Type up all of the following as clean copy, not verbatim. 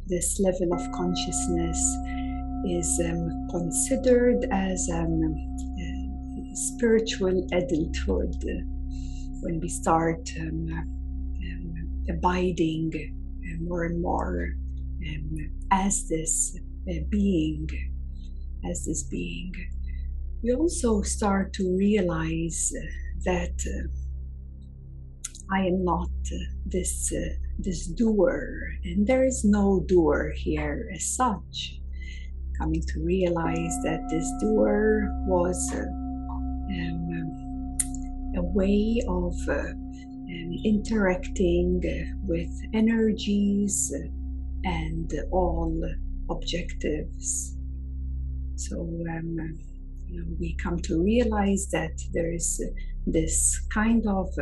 this level of consciousness is considered as spiritual adulthood, when we start abiding more and more as this being. We also start to realize that I am not this doer, and there is no doer here as such. Coming to realize that this doer was a way of interacting with energies and all objectives. So we come to realize that there is this kind of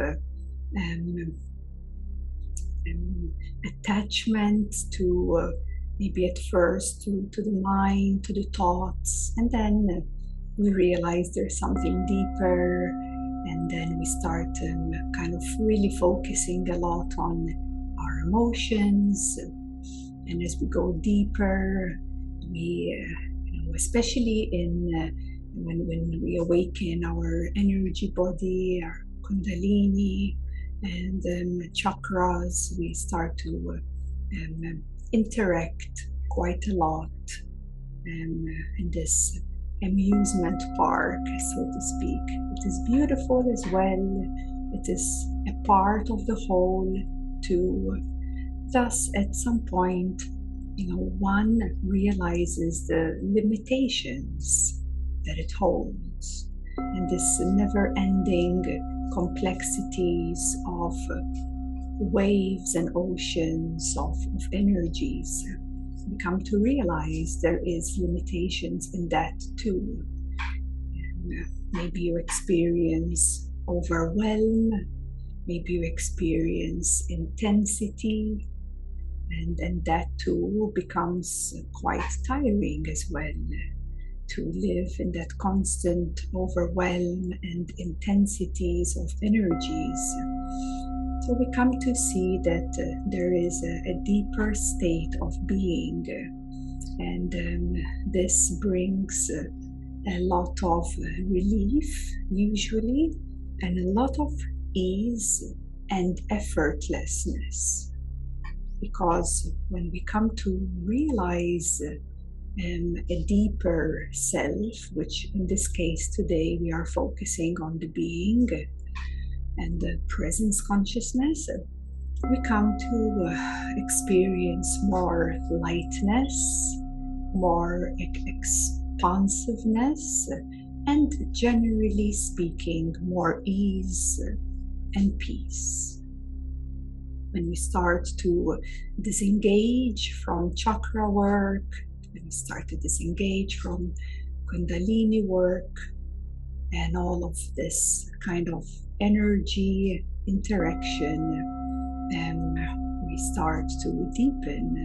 attachment to maybe at first to the mind, to the thoughts, and then we realize there's something deeper, and then we start kind of really focusing a lot on our emotions. And as we go deeper, we especially when we awaken our energy body, our kundalini and chakras, we start to interact quite a lot in this amusement park, so to speak. It is beautiful as well. It is a part of the whole too. Thus, at some point, one realizes the limitations that it holds, and this never-ending complexities of waves and oceans of energies. We come to realize there is limitations in that too. And maybe you experience overwhelm, maybe you experience intensity, and that too becomes quite tiring as well, to live in that constant overwhelm and intensities of energies. So we come to see that there is a deeper state of being, and this brings a lot of relief usually, and a lot of ease and effortlessness. Because when we come to realize a deeper self, which in this case today we are focusing on the being and the presence consciousness, we come to experience more lightness, more expansiveness, and generally speaking, more ease and peace. When we start to disengage from chakra work, when we start to disengage from kundalini work and all of this kind of energy interaction, we start to deepen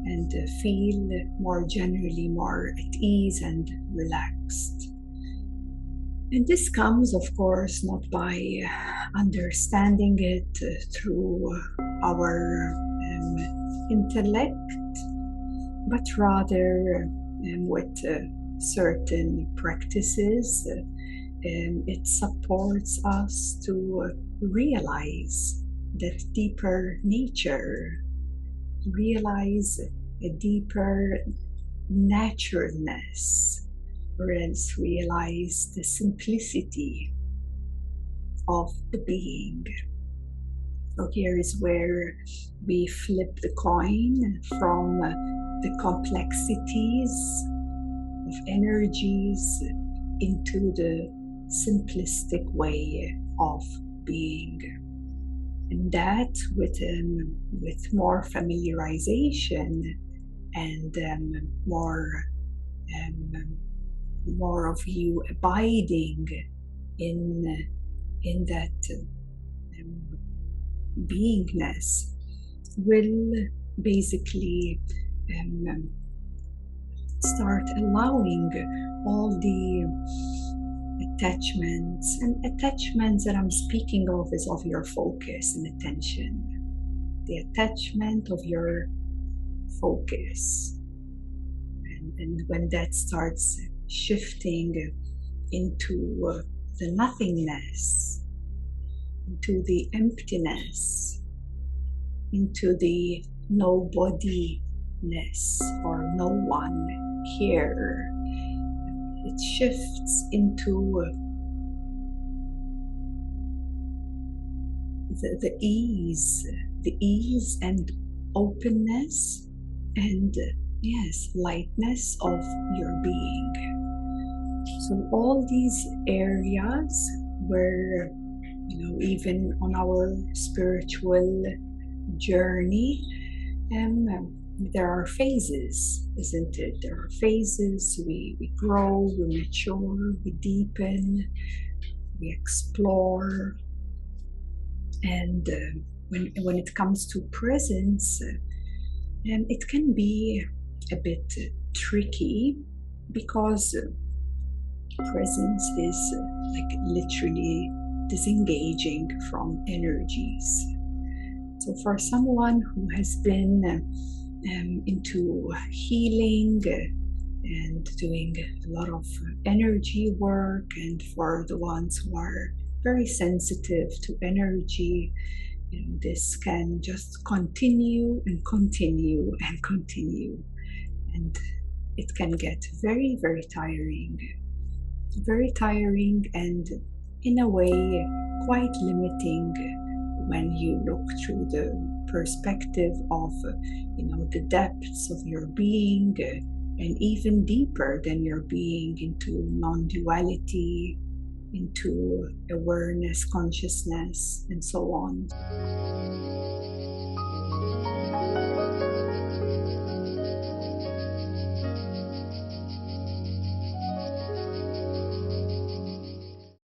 and feel more generally more at ease and relaxed. And this comes, of course, not by understanding it through our intellect, but rather with certain practices. It supports us to realize that deeper nature, realize a deeper naturalness, or else realize the simplicity of the being. So here is where we flip the coin from the complexities of energies into the simplistic way of being. And that with more familiarization and more of you abiding in that beingness will basically start allowing all the attachments, and attachments that I'm speaking of is of your focus and attention, the attachment of your focus. And when that starts shifting into the nothingness, into the emptiness, into the nobodiness or no one here, it shifts into the ease and openness and yes, lightness of your being. So all these areas where, even on our spiritual journey, there are phases, isn't it? There are phases. We grow, we mature, we deepen, we explore. And when it comes to presence, it can be a bit tricky because presence is like literally disengaging from energies. So for someone who has been into healing and doing a lot of energy work, and for the ones who are very sensitive to energy, this can just continue and continue and continue, and it can get very, very tiring and in a way quite limiting when you look through the perspective of the depths of your being, and even deeper than your being, into non-duality, into awareness, consciousness, and so on.